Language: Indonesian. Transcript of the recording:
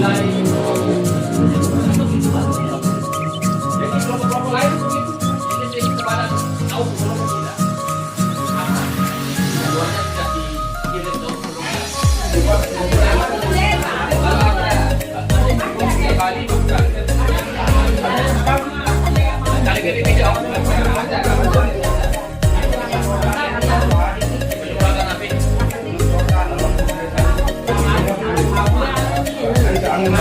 Jadi kelompok-kelompok lain begitu. Ini jadi kebadan tahu kelompok kita. Karena keduanya tidak dikirim tahu kali bukan. Kali ini tidak. Angin